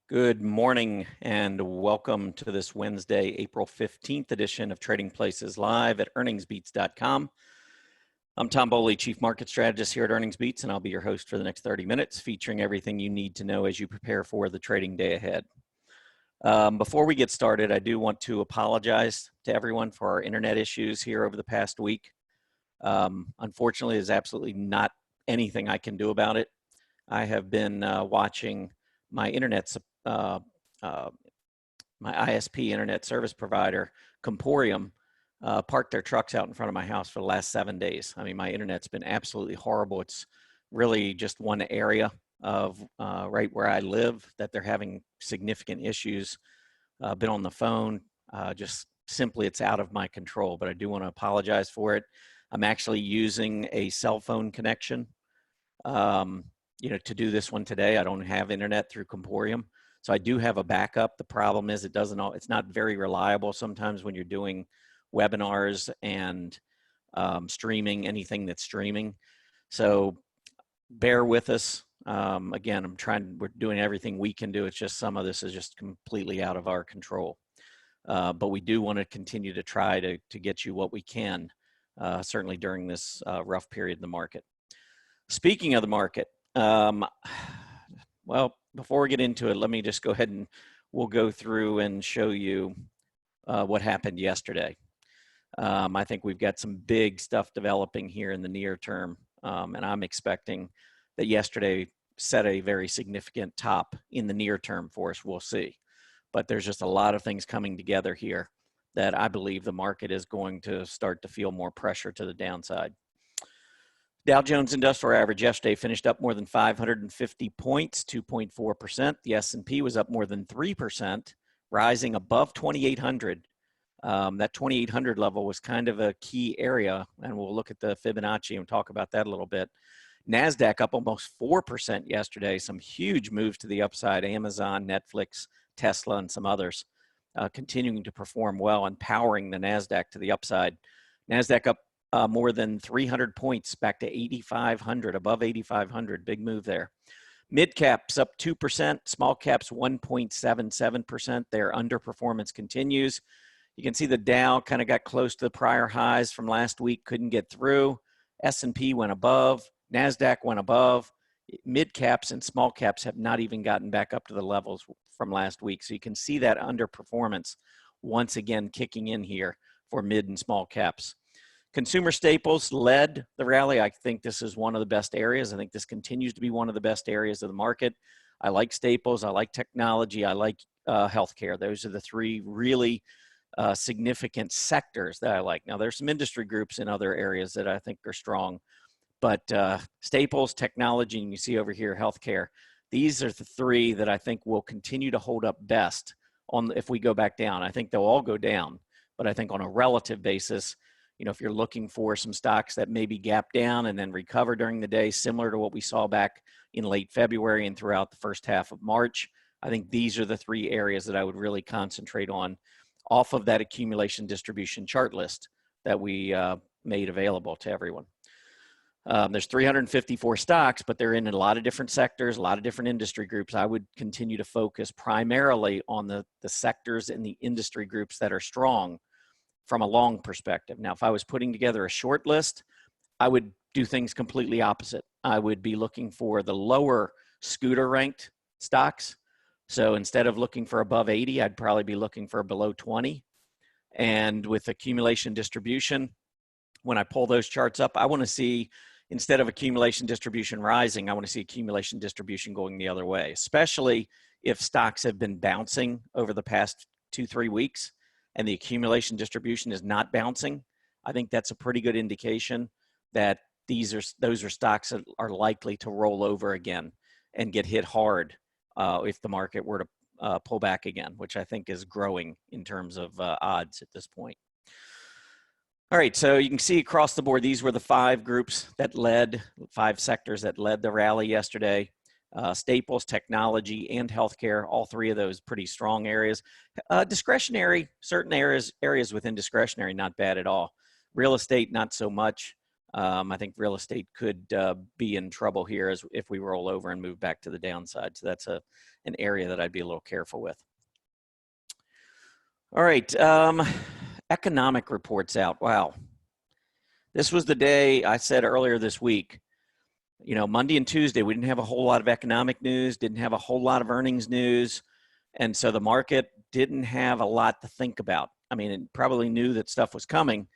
Good morning and welcome to this Wednesday, April 15th edition of Trading Places Live at earningsbeats.com. I'm Tom Boley, Chief Market Strategist here at Earnings Beats, and I'll be your host for the next 30 minutes, featuring everything you need to know as you prepare for the trading day ahead. Before we get started, I do want to apologize to everyone for our internet issues here over the past week. Unfortunately, there's absolutely not anything I can do about it. I have been watching my my ISP internet service provider, Comporium, parked their trucks out in front of my house for the last 7 days. I mean, my internet's been absolutely horrible. It's really just one area of right where I live that they're having significant issues. Been on the phone, just simply it's out of my control, but I do want to apologize for it. I'm actually using a cell phone connection to do this one today. I don't have internet through Comporium, so I do have a backup. The problem is it's not very reliable sometimes when you're doing webinars and streaming, anything that's streaming. So bear with us. Again, we're doing everything we can do. It's just some of this is just completely out of our control. But we do want to continue to try to get you what we can, certainly during this rough period in the market. Speaking of the market, well, before we get into it, let me just go ahead and we'll go through and show you what happened yesterday. I think we've got some big stuff developing here in the near term, and I'm expecting that yesterday set a very significant top in the near term for us. We'll see. But there's just a lot of things coming together here that I believe the market is going to start to feel more pressure to the downside. Dow Jones Industrial Average yesterday finished up more than 550 points, 2.4%. The S&P was up more than 3%, rising above 2,800. That 2,800 level was kind of a key area, and we'll look at the Fibonacci and talk about that a little bit. NASDAQ up almost 4% yesterday, some huge moves to the upside. Amazon, Netflix, Tesla, and some others continuing to perform well and powering the NASDAQ to the upside. NASDAQ up more than 300 points back to 8,500, above 8,500. Big move there. Mid caps up 2%, small caps 1.77%. Their underperformance continues. You can see the Dow kind of got close to the prior highs from last week, couldn't get through. S&P went above, NASDAQ went above. Mid caps and small caps have not even gotten back up to the levels from last week. So you can see that underperformance once again kicking in here for mid and small caps. Consumer staples led the rally. I think this is one of the best areas. I think this continues to be one of the best areas of the market. I like staples. I like technology. I like healthcare. Those are the three really significant sectors that I like. Now, there's some industry groups in other areas that I think are strong, but staples, technology, and you see over here healthcare. These are the three that I think will continue to hold up best if we go back down. I think they'll all go down, but I think on a relative basis, if you're looking for some stocks that maybe gap down and then recover during the day, similar to what we saw back in late February and throughout the first half of March, I think these are the three areas that I would really concentrate on off of that accumulation distribution chart list that we made available to everyone. There's 354 stocks, but they're in a lot of different sectors, a lot of different industry groups. I would continue to focus primarily on the sectors and the industry groups that are strong from a long perspective. Now, if I was putting together a short list, I would do things completely opposite. I would be looking for the lower scooter ranked stocks. So instead of looking for above 80, I'd probably be looking for below 20. And with accumulation distribution, when I pull those charts up, I want to see, instead of accumulation distribution rising, I want to see accumulation distribution going the other way, especially if stocks have been bouncing over the past 2-3 weeks and the accumulation distribution is not bouncing. I think that's a pretty good indication that those are stocks that are likely to roll over again and get hit hard if the market were to pull back again, which I think is growing in terms of odds at this point. All right, so you can see across the board, these were the 5 groups that led, 5 sectors that led the rally yesterday. Staples, technology, and healthcare, all 3 of those pretty strong areas. Discretionary, certain areas within discretionary, not bad at all. Real estate, not so much. I think real estate could be in trouble here as if we roll over and move back to the downside. So that's an area that I'd be a little careful with. All right, economic reports out. Wow. This was the day I said earlier this week, you know, Monday and Tuesday, we didn't have a whole lot of economic news, didn't have a whole lot of earnings news. And so the market didn't have a lot to think about. I mean, it probably knew that stuff was coming,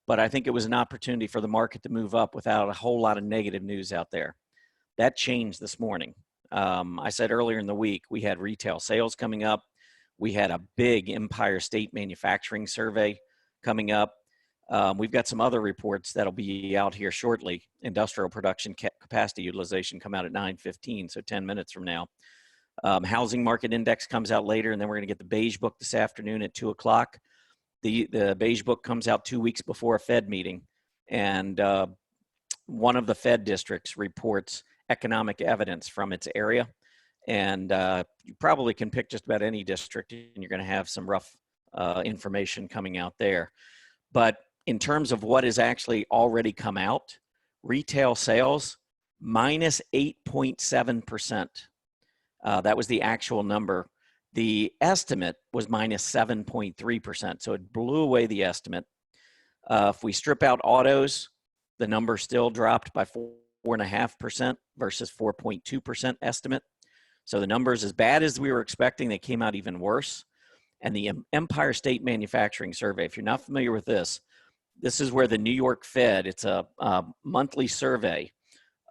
but I think it was an opportunity for the market to move up without a whole lot of negative news out there. That changed this morning. I said earlier in the week, we had retail sales coming up. We had a big Empire State Manufacturing Survey coming up. We've got some other reports that'll be out here shortly. Industrial production capacity utilization come out at 9:15, so 10 minutes from now. Housing market index comes out later, and then we're going to get the Beige Book this afternoon at 2 o'clock. The Beige Book comes out 2 weeks before a Fed meeting, and one of the Fed districts reports economic evidence from its area. And you probably can pick just about any district, and you're going to have some rough information coming out there. But in terms of what has actually already come out, retail sales minus 8.7%. That was the actual number. The estimate was minus 7.3%, so it blew away the estimate. If we strip out autos, the number still dropped by 4.5% versus 4.2% estimate. So the numbers, as bad as we were expecting, they came out even worse. And the Empire State Manufacturing Survey, if you're not familiar with this, this is where the New York Fed, it's a monthly survey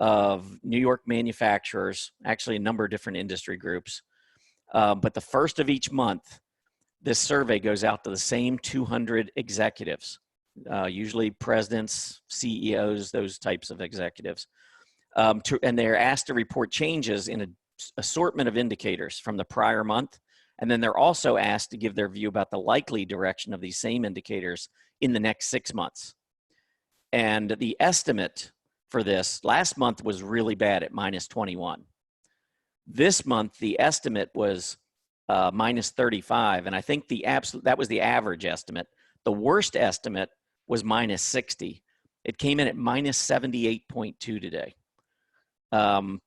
of New York manufacturers, actually a number of different industry groups. But the first of each month, this survey goes out to the same 200 executives, usually presidents, CEOs, those types of executives. And they're asked to report changes in an assortment of indicators from the prior month. And then they're also asked to give their view about the likely direction of these same indicators in the next 6 months. And the estimate for this last month was really bad at minus 21. This month, the estimate was minus 35. And I think that was the average estimate. The worst estimate was minus 60. It came in at minus 78.2 today. And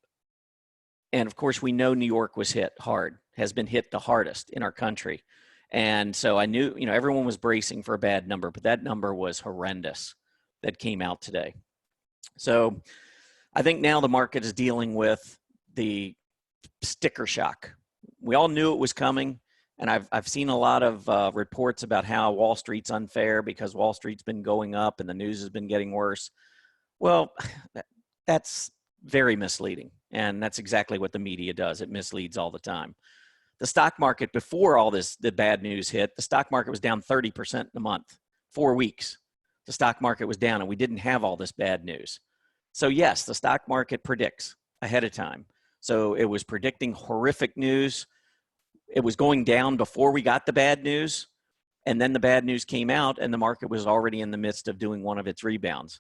of course, we know New York was hit hard, has been hit the hardest in our country. And so I knew, you know, everyone was bracing for a bad number, but that number was horrendous that came out today. So I think now the market is dealing with the sticker shock. We all knew it was coming. And I've seen a lot of reports about how Wall Street's unfair because Wall Street's been going up and the news has been getting worse. Well, that's very misleading. And that's exactly what the media does. It misleads all the time. The stock market, before all this, the bad news hit, the stock market was down 30% in a month, 4 weeks. The stock market was down and we didn't have all this bad news. So yes, the stock market predicts ahead of time. So it was predicting horrific news. It was going down before we got the bad news. And then the bad news came out and the market was already in the midst of doing one of its rebounds.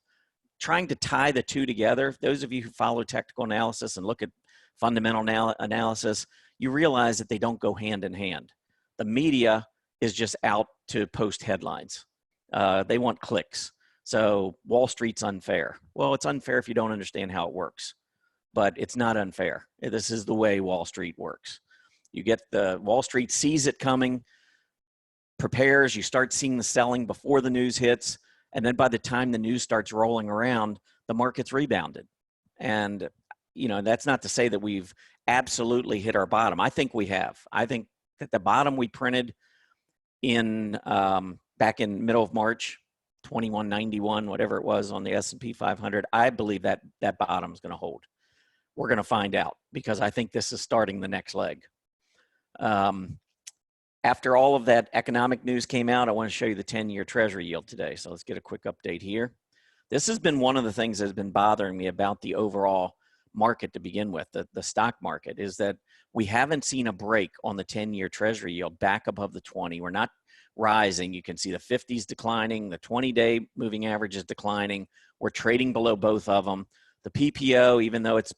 Trying to tie the two together, those of you who follow technical analysis and look at fundamental analysis, you realize that they don't go hand in hand. The media is just out to post headlines. They want clicks. So Wall Street's unfair. Well, it's unfair if you don't understand how it works, but it's not unfair. This is the way Wall Street works. You get the Wall Street sees it coming, prepares, you start seeing the selling before the news hits. And then by the time the news starts rolling around, the market's rebounded. And, you know, that's not to say that we've absolutely hit our bottom. I think we have. I think that the bottom we printed in back in middle of March, 2191, whatever it was on the S&P 500, I believe that that bottom is going to hold. We're going to find out because I think this is starting the next leg. After all of that economic news came out, I want to show you the 10-year Treasury yield today. So let's get a quick update here. This has been one of the things that has been bothering me about the overall market to begin with, the stock market, is that we haven't seen a break on the 10-year Treasury yield back above the 20. We're not rising. You can see the 50s declining, the 20-day moving average is declining. We're trading below both of them. The PPO, even though it's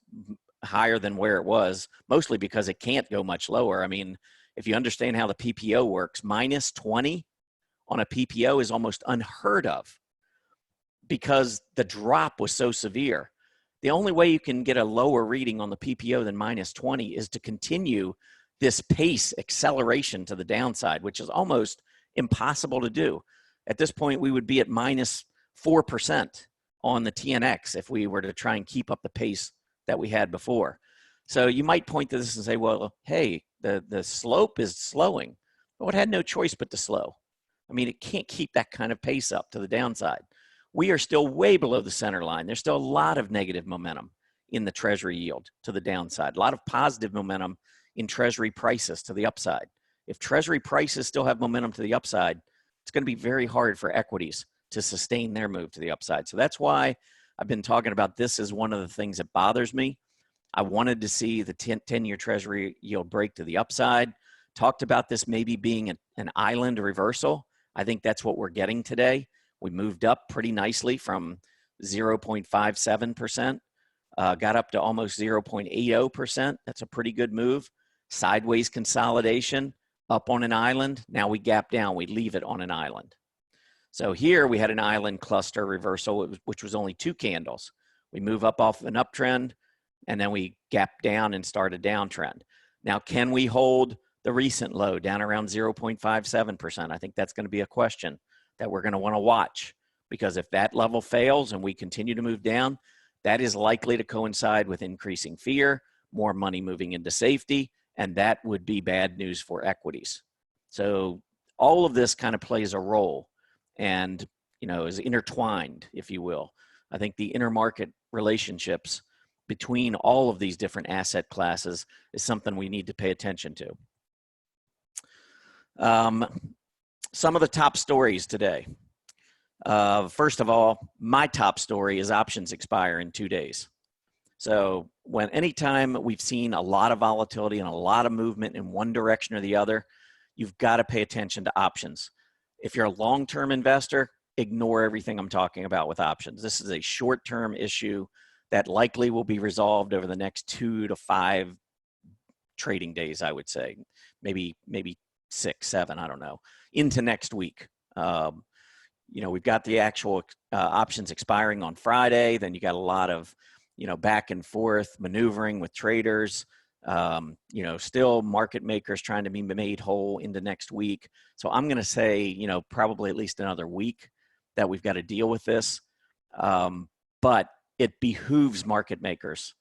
higher than where it was, mostly because it can't go much lower. I mean, if you understand how the PPO works, minus 20 on a PPO is almost unheard of. because the drop was so severe. The only way you can get a lower reading on the PPO than -20 is to continue this pace acceleration to the downside, which is almost impossible to do. At this point, we would be at -4% on the TNX if we were to try and keep up the pace that we had before. So you might point to this and say, well, hey, the slope is slowing. Well, it had no choice but to slow. I mean, it can't keep that kind of pace up to the downside. We are still way below the center line. There's still a lot of negative momentum in the Treasury yield to the downside, a lot of positive momentum in Treasury prices to the upside. If Treasury prices still have momentum to the upside, it's going to be very hard for equities to sustain their move to the upside. So that's why I've been talking about this as one of the things that bothers me. I wanted to see the 10-year Treasury yield break to the upside. Talked about this maybe being an island reversal. I think that's what we're getting today. We moved up pretty nicely from 0.57%, got up to almost 0.80%. That's a pretty good move. Sideways consolidation, up on an island. Now we gap down, we leave it on an island. So here we had an island cluster reversal, which was only 2 candles. We move up off of an uptrend, and then we gap down and start a downtrend. Now, can we hold the recent low down around 0.57%? I think that's going to be a question that we're going to want to watch, because if that level fails and we continue to move down, that is likely to coincide with increasing fear, more money moving into safety, and that would be bad news for equities. So all of this kind of plays a role and, is intertwined, if you will. I think the intermarket relationships between all of these different asset classes is something we need to pay attention to. Some of the top stories today. First of all, my top story is options expire in 2 days. So anytime we've seen a lot of volatility and a lot of movement in one direction or the other, you've got to pay attention to options. If you're a long-term investor, ignore everything I'm talking about with options. This is a short-term issue that likely will be resolved over the next 2 to 5 trading days, I would say. Maybe 6, 7, I don't know, into next week. We've got the actual options expiring on Friday. Then you got a lot of, back and forth maneuvering with traders, still market makers trying to be made whole into next week. So I'm going to say, probably at least another week that we've got to deal with this. But it behooves market makers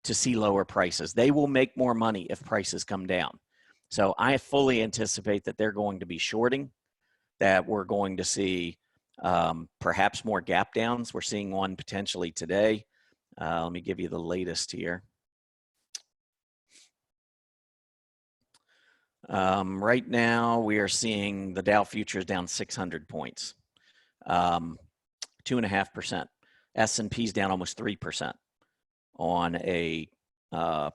to see lower prices. They will make more money if prices come down. So I fully anticipate that they're going to be shorting, that we're going to see perhaps more gap downs. We're seeing one potentially today. Let me give you the latest here. Right now, we are seeing the Dow futures down 600 points, 2.5%. S&P's down almost 3% on a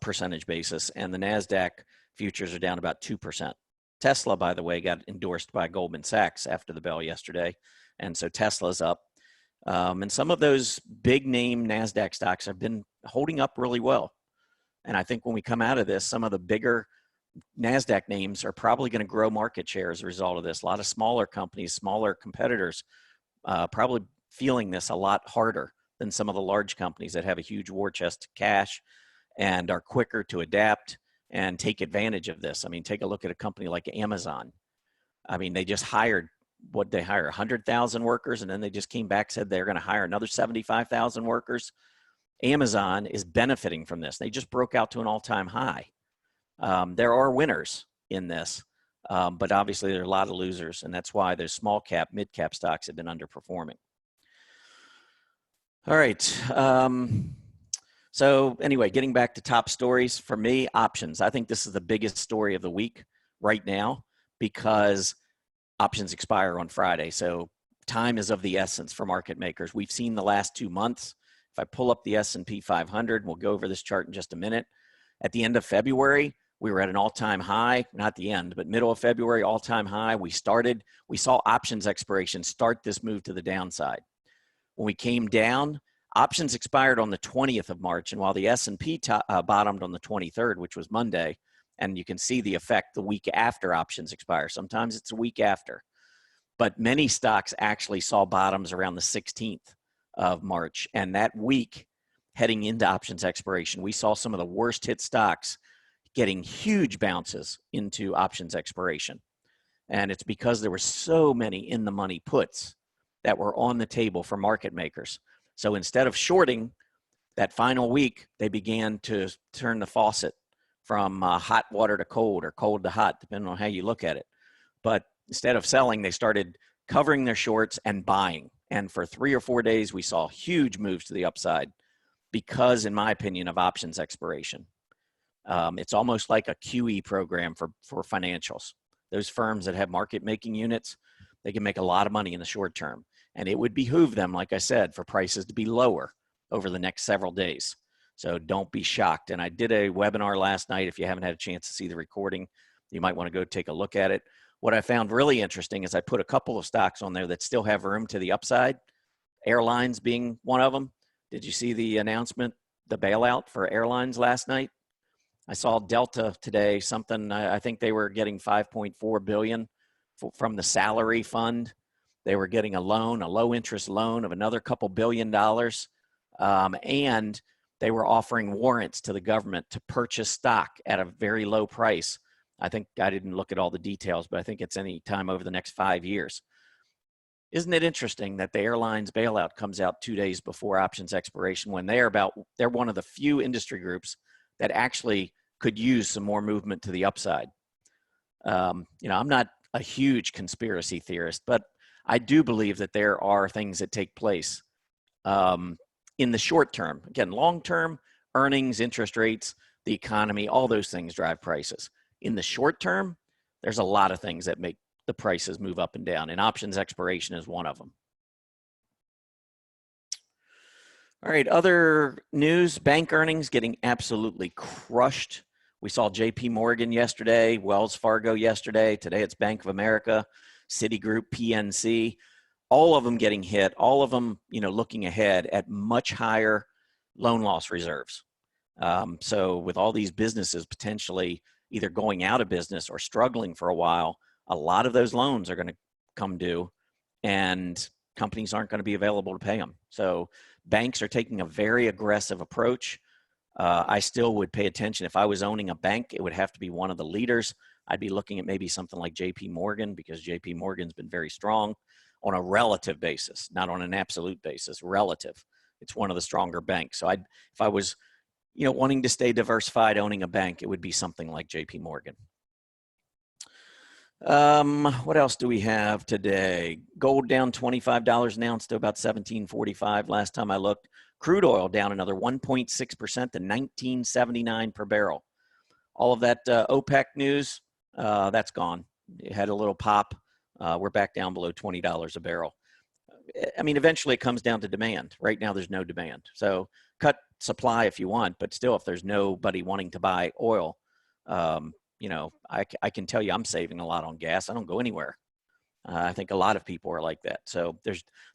percentage basis, and the NASDAQ futures are down about 2%. Tesla, by the way, got endorsed by Goldman Sachs after the bell yesterday, and so Tesla's up. And some of those big name NASDAQ stocks have been holding up really well. And I think when we come out of this, some of the bigger NASDAQ names are probably going to grow market share as a result of this. A lot of smaller companies, smaller competitors, probably feeling this a lot harder than some of the large companies that have a huge war chest of cash and are quicker to adapt and take advantage of this. I mean, take a look at a company like Amazon. I mean, they just hired, 100,000 workers, and then they just came back, said they're going to hire another 75,000 workers. Amazon is benefiting from this. They just broke out to an all-time high. There are winners in this, but obviously there are a lot of losers, and that's why those small cap, mid cap stocks have been underperforming. All right. So anyway, getting back to top stories for me, options. I think this is the biggest story of the week right now because options expire on Friday. So time is of the essence for market makers. We've seen the last 2 months. If I pull up the S&P 500, we'll go over this chart in just a minute. At the end of February, we were at an all-time high, not the end, but middle of February, all-time high. We saw options expiration start this move to the downside. When we came down, options expired on the 20th of March, and while the S&P bottomed on the 23rd, which was Monday, and you can see the effect the week after options expire. Sometimes it's a week after. But many stocks actually saw bottoms around the 16th of March. And that week heading into options expiration, we saw some of the worst hit stocks getting huge bounces into options expiration. And it's because there were so many in the money puts that were on the table for market makers. So instead of shorting that final week, they began to turn the faucet from hot water to cold or cold to hot, depending on how you look at it. But instead of selling, they started covering their shorts and buying. And for 3 or 4 days, we saw huge moves to the upside because, in my opinion, of options expiration. It's almost like a QE program for financials. Those firms that have market making units, they can make a lot of money in the short term. And it would behoove them, like I said, for prices to be lower over the next several days. So don't be shocked. And I did a webinar last night. If you haven't had a chance to see the recording, you might want to go take a look at it. What I found really interesting is I put a couple of stocks on there that still have room to the upside, airlines being one of them. Did you see the announcement, the bailout for airlines last night? I saw Delta today, something, I think they were getting $5.4 billion from the salary fund. They were getting a loan, a low interest loan of another couple $1 billion. And they were offering warrants to the government to purchase stock at a very low price. I think I didn't look at all the details, but I think it's any time over the next 5 years. Isn't it interesting that the airlines bailout comes out 2 days before options expiration when they're one of the few industry groups that actually could use some more movement to the upside? I'm not a huge conspiracy theorist, but I do believe that there are things that take place in the short term. Again, long term, earnings, interest rates, the economy, all those things drive prices. In the short term, there's a lot of things that make the prices move up and down, and options expiration is one of them. All right, other news, bank earnings getting absolutely crushed. We saw JP Morgan yesterday, Wells Fargo yesterday. Today it's Bank of America, Citigroup, PNC, all of them getting hit, all of them, looking ahead at much higher loan loss reserves. So with all these businesses potentially either going out of business or struggling for a while, a lot of those loans are going to come due and companies aren't going to be available to pay them. So banks are taking a very aggressive approach. I still would pay attention. If I was owning a bank, it would have to be one of the leaders. I'd be looking at maybe something like JP Morgan, because JP Morgan's been very strong on a relative basis, not on an absolute basis, relative. It's one of the stronger banks. So if I was, wanting to stay diversified, owning a bank, it would be something like JP Morgan. What else do we have today? Gold down $25 an ounce to about $17.45 last time I looked. Crude oil down another 1.6% to $19.79 per barrel. All of that OPEC news, that's gone. It had a little pop. We're back down below $20 a barrel. I mean, eventually it comes down to demand. Right now there's no demand. So cut supply if you want, but still, if there's nobody wanting to buy oil, I can tell you I'm saving a lot on gas. I don't go anywhere. I think a lot of people are like that. So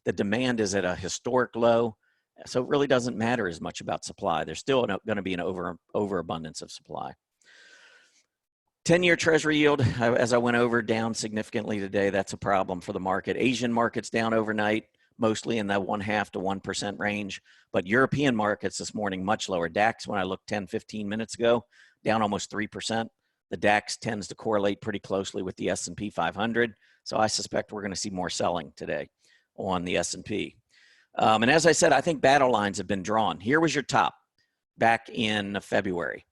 the demand is at a historic low. So it really doesn't matter as much about supply. There's still going to be an overabundance of supply. 10-year Treasury yield, as I went over, down significantly today. That's a problem for the market. Asian markets down overnight, mostly in the 0.5% to 1% range. But European markets this morning, much lower. DAX, when I looked 10, 15 minutes ago, down almost 3%. The DAX tends to correlate pretty closely with the S&P 500. So I suspect we're going to see more selling today on the S&P. And as I said, I think battle lines have been drawn. Here was your top back in February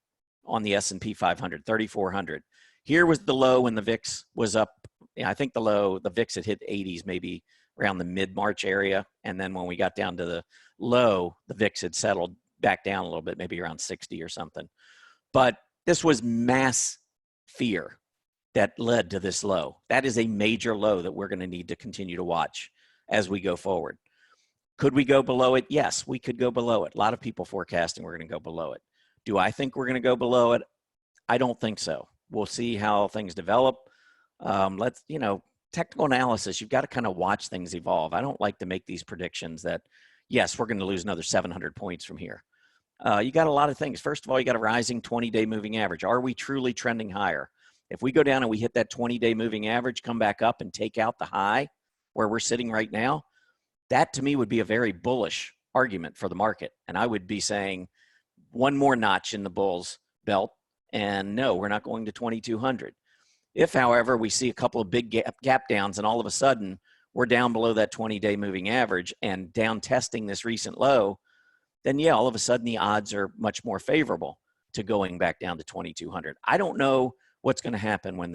on the S&P 500, 3,400. Here was the low when the VIX was up. I think the VIX had hit 80s maybe around the mid-March area. And then when we got down to the low, the VIX had settled back down a little bit, maybe around 60 or something. But this was mass fear that led to this low. That is a major low that we're going to need to continue to watch as we go forward. Could we go below it? Yes, we could go below it. A lot of people forecasting we're going to go below it. Do I think we're going to go below it? I don't think so. We'll see how things develop. Technical analysis, you've got to kind of watch things evolve. I don't like to make these predictions that, yes, we're going to lose another 700 points from here. You got a lot of things. First of all, you got a rising 20-day moving average. Are we truly trending higher? If we go down and we hit that 20-day moving average, come back up and take out the high where we're sitting right now, that to me would be a very bullish argument for the market. And I would be saying one more notch in the bull's belt, and no, we're not going to 2,200. If, however, we see a couple of big gap downs and all of a sudden we're down below that 20-day moving average and down testing this recent low, then yeah, all of a sudden the odds are much more favorable to going back down to 2,200. I don't know what's going to happen when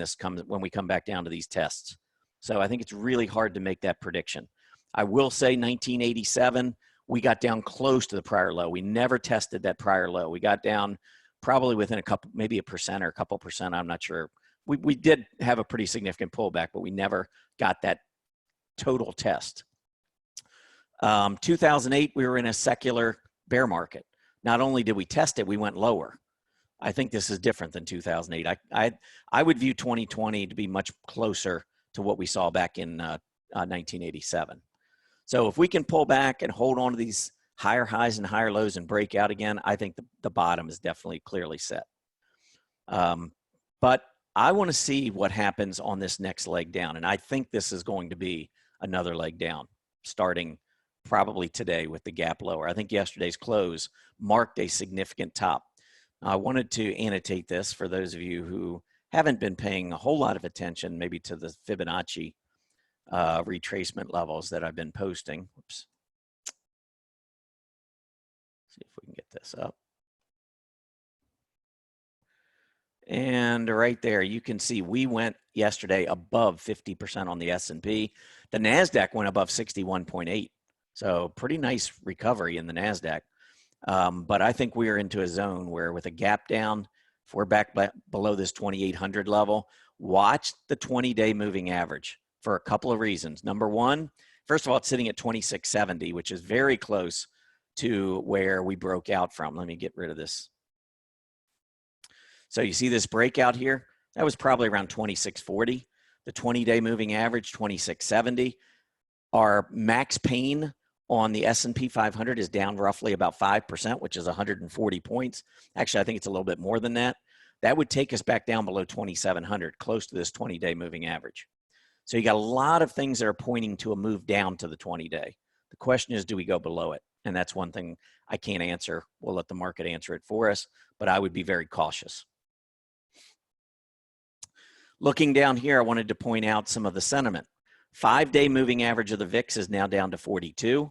we come back down to these tests. So I think it's really hard to make that prediction. I will say 1987, we got down close to the prior low. We never tested that prior low. We got down probably within maybe 1% or a couple percent. I'm not sure. We did have a pretty significant pullback, but we never got that total test. 2008, we were in a secular bear market. Not only did we test it, we went lower. I think this is different than 2008. I would view 2020 to be much closer to what we saw back in 1987. So if we can pull back and hold on to these higher highs and higher lows and break out again, I think the bottom is definitely clearly set. But I want to see what happens on this next leg down. And I think this is going to be another leg down, starting probably today with the gap lower. I think yesterday's close marked a significant top. I wanted to annotate this for those of you who haven't been paying a whole lot of attention, maybe to the Fibonacci retracement levels that I've been posting. Oops. See if we can get this up. And right there, you can see we went yesterday above 50% on the S&P. The NASDAQ went above 61.8. So pretty nice recovery in the NASDAQ. But I think we are into a zone where with a gap down, if we're back below this 2,800 level, watch the 20-day moving average for a couple of reasons. Number one, first of all, it's sitting at 2670, which is very close to where we broke out from. Let me get rid of this. So you see this breakout here? That was probably around 2640. The 20-day moving average, 2670. Our max pain on the S&P 500 is down roughly about 5%, which is 140 points. Actually, I think it's a little bit more than that. That would take us back down below 2,700, close to this 20-day moving average. So you got a lot of things that are pointing to a move down to the 20-day. The question is, do we go below it? And that's one thing I can't answer. We'll let the market answer it for us, but I would be very cautious. Looking down here, I wanted to point out some of the sentiment. 5-day moving average of the VIX is now down to 42.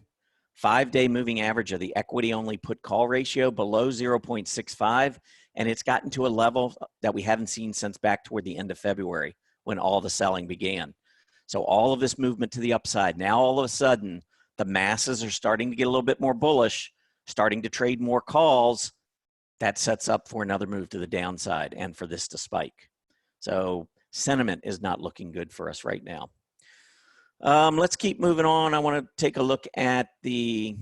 5-day moving average of the equity-only put-call ratio below 0.65, and it's gotten to a level that we haven't seen since back toward the end of February when all the selling began. So all of this movement to the upside, now all of a sudden, the masses are starting to get a little bit more bullish, starting to trade more calls. That sets up for another move to the downside and for this to spike. So sentiment is not looking good for us right now. Let's keep moving on. I want to take a look at the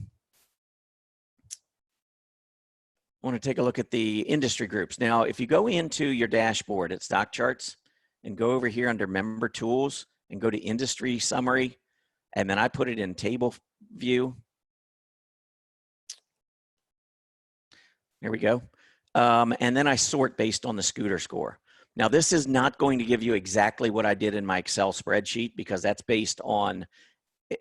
industry groups. Now, if you go into your dashboard at Stock Charts and go over here under Member Tools and go to Industry Summary, and then I put it in Table View. There we go. And then I sort based on the scooter score. Now, this is not going to give you exactly what I did in my Excel spreadsheet because that's based on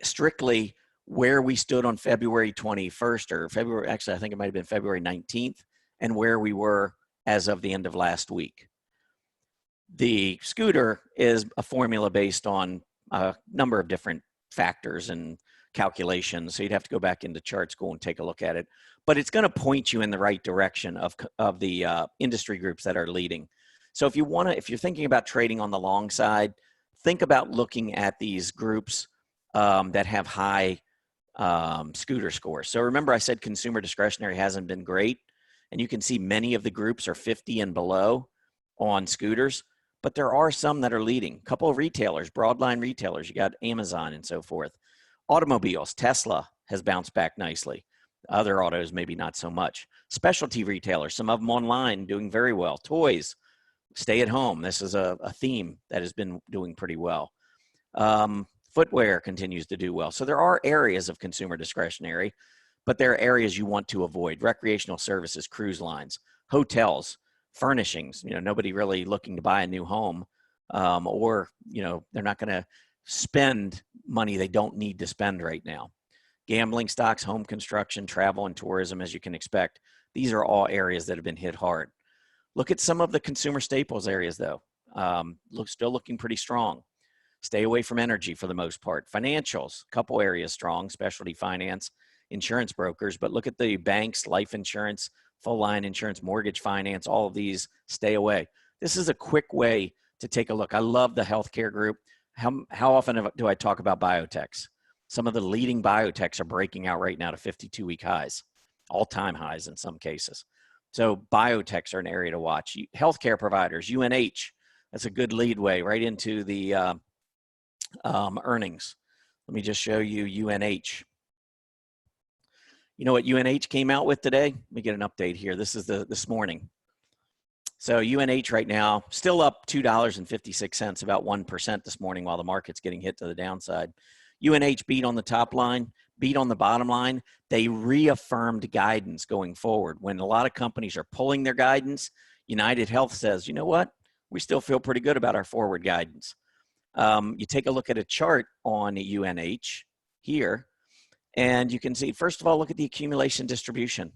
strictly where we stood on February 21st or February, actually, I think it might have been February 19th, and where we were as of the end of last week. The scooter is a formula based on a number of different factors and calculations. So you'd have to go back into chart school and take a look at it. But it's going to point you in the right direction of the industry groups that are leading. So if you're thinking about trading on the long side, think about looking at these groups that have high scooter scores. So remember I said consumer discretionary hasn't been great, and you can see many of the groups are 50 and below on scooters, but there are some that are leading. A couple of retailers, broadline retailers, you got Amazon and so forth. Automobiles, Tesla has bounced back nicely. Other autos, maybe not so much. Specialty retailers, some of them online doing very well. Toys, stay at home. This is a theme that has been doing pretty well. Footwear continues to do well. So there are areas of consumer discretionary, but there are areas you want to avoid. Recreational services, cruise lines, hotels, furnishings. Nobody really looking to buy a new home, or they're not going to spend money they don't need to spend right now. Gambling stocks, home construction, travel, and tourism, as you can expect. These are all areas that have been hit hard. Look at some of the consumer staples areas, though. Still looking pretty strong. Stay away from energy for the most part. Financials, a couple areas strong, specialty finance, insurance brokers, but look at the banks, life insurance, full line insurance, mortgage finance, all of these, stay away. This is a quick way to take a look. I love the healthcare group. How often do I talk about biotechs? Some of the leading biotechs are breaking out right now to 52-week highs, all-time highs in some cases. So biotechs are an area to watch. Healthcare providers, UNH, that's a good lead way right into the earnings. Let me just show you UNH. You know what UNH came out with today? Let me get an update here. This is this morning. So UNH right now, still up $2.56, about 1% this morning while the market's getting hit to the downside. UNH beat on the top line, beat on the bottom line. They reaffirmed guidance going forward. When a lot of companies are pulling their guidance, United Health says, you know what? We still feel pretty good about our forward guidance. You take a look at a chart on UNH here, and you can see, first of all, look at the accumulation distribution,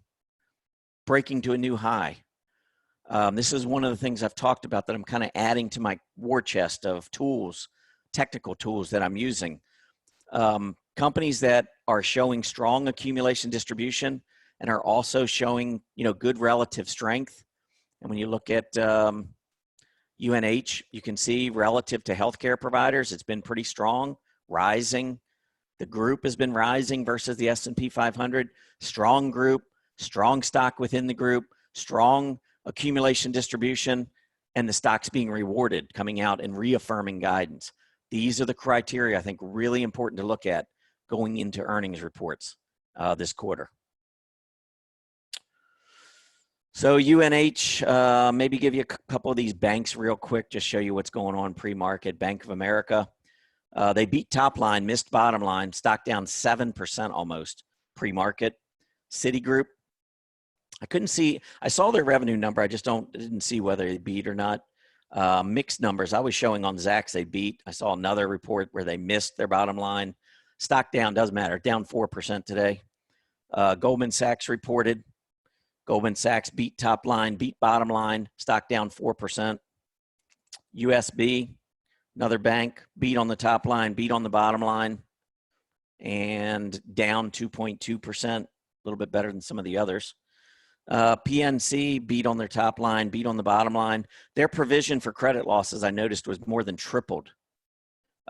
breaking to a new high. This is one of the things I've talked about that I'm kind of adding to my war chest of tools, technical tools that I'm using. Companies that are showing strong accumulation distribution and are also showing, good relative strength. And when you look at UNH, you can see relative to healthcare providers, it's been pretty strong, rising. The group has been rising versus the S&P 500. Strong group, strong stock within the group, strong accumulation distribution, and the stocks being rewarded, coming out and reaffirming guidance. These are the criteria I think really important to look at going into earnings reports this quarter. So UNH, maybe give you a couple of these banks real quick, just show you what's going on pre-market. Bank of America, they beat top line, missed bottom line, stock down 7% almost pre-market. Citigroup, I saw their revenue number. I didn't see whether they beat or not. Mixed numbers. I was showing on Zacks they beat. I saw another report where they missed their bottom line. Stock down, doesn't matter, down 4% today. Goldman Sachs reported. Goldman Sachs beat top line, beat bottom line, stock down 4%. USB, another bank, beat on the top line, beat on the bottom line, and down 2.2%, a little bit better than some of the others. PNC beat on their top line, beat on the bottom line. Their provision for credit losses, I noticed, was more than tripled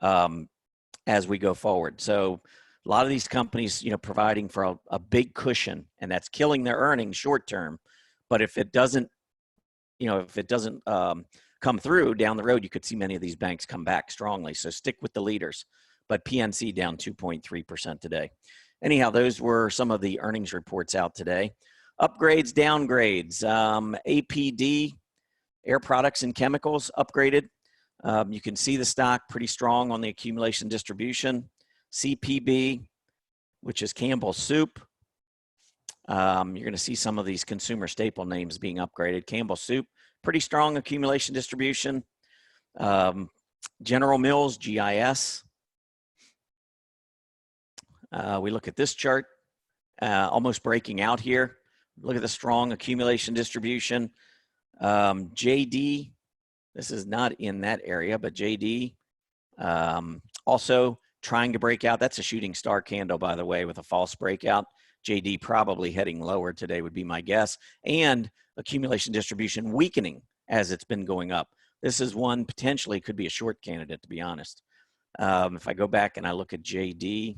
as we go forward. So a lot of these companies, providing for a big cushion, and that's killing their earnings short term. But if it doesn't, come through down the road, you could see many of these banks come back strongly. So stick with the leaders. But PNC down 2.3% today. Anyhow, those were some of the earnings reports out today. Upgrades, downgrades. APD, Air Products and Chemicals, upgraded. You can see the stock pretty strong on the accumulation distribution. CPB, which is Campbell Soup. You're going to see some of these consumer staple names being upgraded. Campbell Soup, pretty strong accumulation distribution. General Mills, GIS. We look at this chart, almost breaking out here. Look at the strong accumulation distribution. JD, this is not in that area, but JD also trying to break out. That's a shooting star candle, by the way, with a false breakout. JD probably heading lower today would be my guess. And accumulation distribution weakening as it's been going up. This is one potentially could be a short candidate, to be honest. If I go back and I look at JD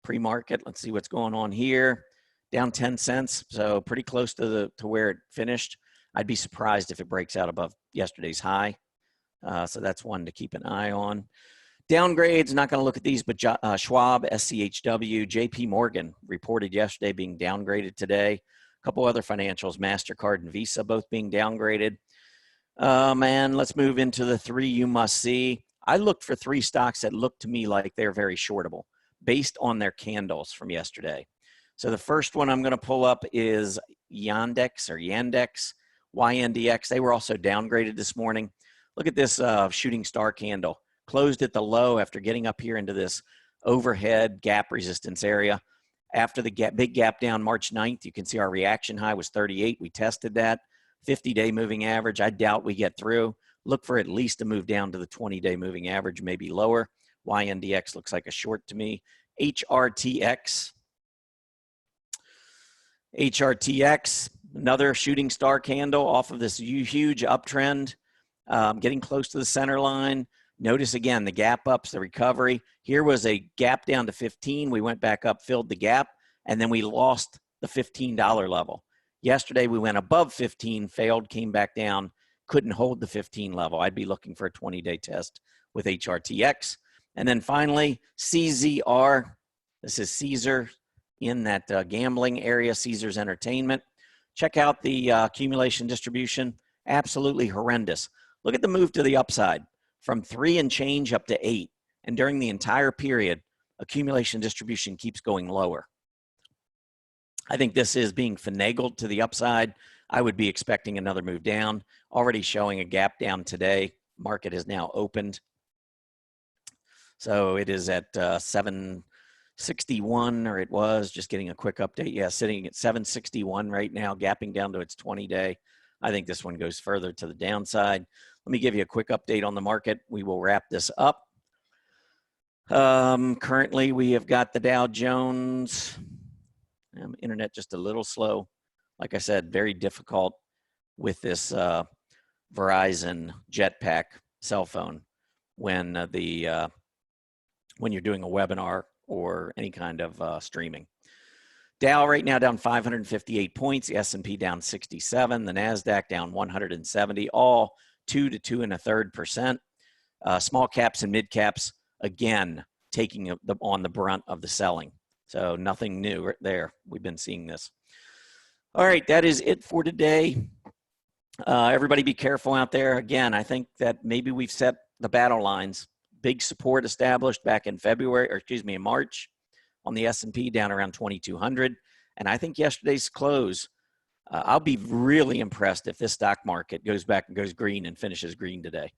pre-market, let's see what's going on here. Down 10 cents, so pretty close to where it finished. I'd be surprised if it breaks out above yesterday's high. So that's one to keep an eye on. Downgrades, not going to look at these, but Schwab, SCHW, JP Morgan reported yesterday being downgraded today. A couple other financials, MasterCard and Visa, both being downgraded. And let's move into the three you must see. I looked for three stocks that looked to me like they're very shortable based on their candles from yesterday. So the first one I'm going to pull up is Yandex or Yandex, YNDX. They were also downgraded this morning. Look at this shooting star candle. Closed at the low after getting up here into this overhead gap resistance area. After the big gap down March 9th, you can see our reaction high was 38. We tested that. 50-day moving average, I doubt we get through. Look for at least a move down to the 20-day moving average, maybe lower. YNDX looks like a short to me. HRTX, another shooting star candle off of this huge uptrend, getting close to the center line. Notice again, the gap ups, the recovery. Here was a gap down to 15. We went back up, filled the gap, and then we lost the $15 level. Yesterday, we went above 15, failed, came back down, couldn't hold the 15 level. I'd be looking for a 20-day test with HRTX. And then finally, CZR. This is Caesar in that gambling area, Caesars Entertainment. Check out the accumulation distribution. Absolutely horrendous. Look at the move to the upside from 3 and change up to 8. And during the entire period, accumulation distribution keeps going lower. I think this is being finagled to the upside. I would be expecting another move down. Already showing a gap down today. Market has now opened. So it is at 761, or it was, just getting a quick update. Yeah, sitting at 761 right now, gapping down to its 20-day. I think this one goes further to the downside. Let me give you a quick update on the market. We will wrap this up. Currently, we have got the Dow Jones. Internet just a little slow. Like I said, very difficult with this Verizon Jetpack cell phone when when you're doing a webinar or any kind of streaming. Dow right now down 558 points, the S&P down 67, the NASDAQ down 170, all 2 to 2.33%. Small caps and mid caps, again, taking on the brunt of the selling. So nothing new there. We've been seeing this. All right, that is it for today. Everybody be careful out there. Again, I think that maybe we've set the battle lines. Big support established back in in March on the S&P down around 2,200. And I think yesterday's close, I'll be really impressed if this stock market goes back and goes green and finishes green today.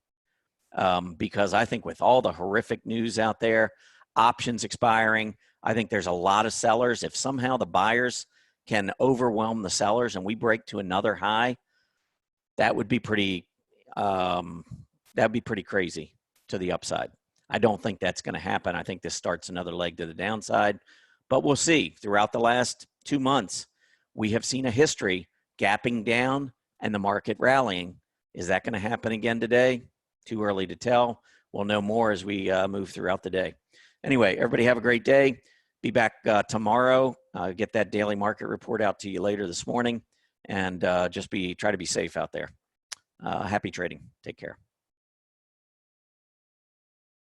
Because I think with all the horrific news out there, options expiring, I think there's a lot of sellers. If somehow the buyers can overwhelm the sellers and we break to another high, that would be pretty crazy to the upside. I don't think that's going to happen. I think this starts another leg to the downside, but we'll see. Throughout the last 2 months, we have seen a history gapping down and the market rallying. Is that going to happen again today? Too early to tell. We'll know more as we move throughout the day. Anyway, everybody have a great day. Be back tomorrow. Get that daily market report out to you later this morning, and try to be safe out there. Happy trading. Take care.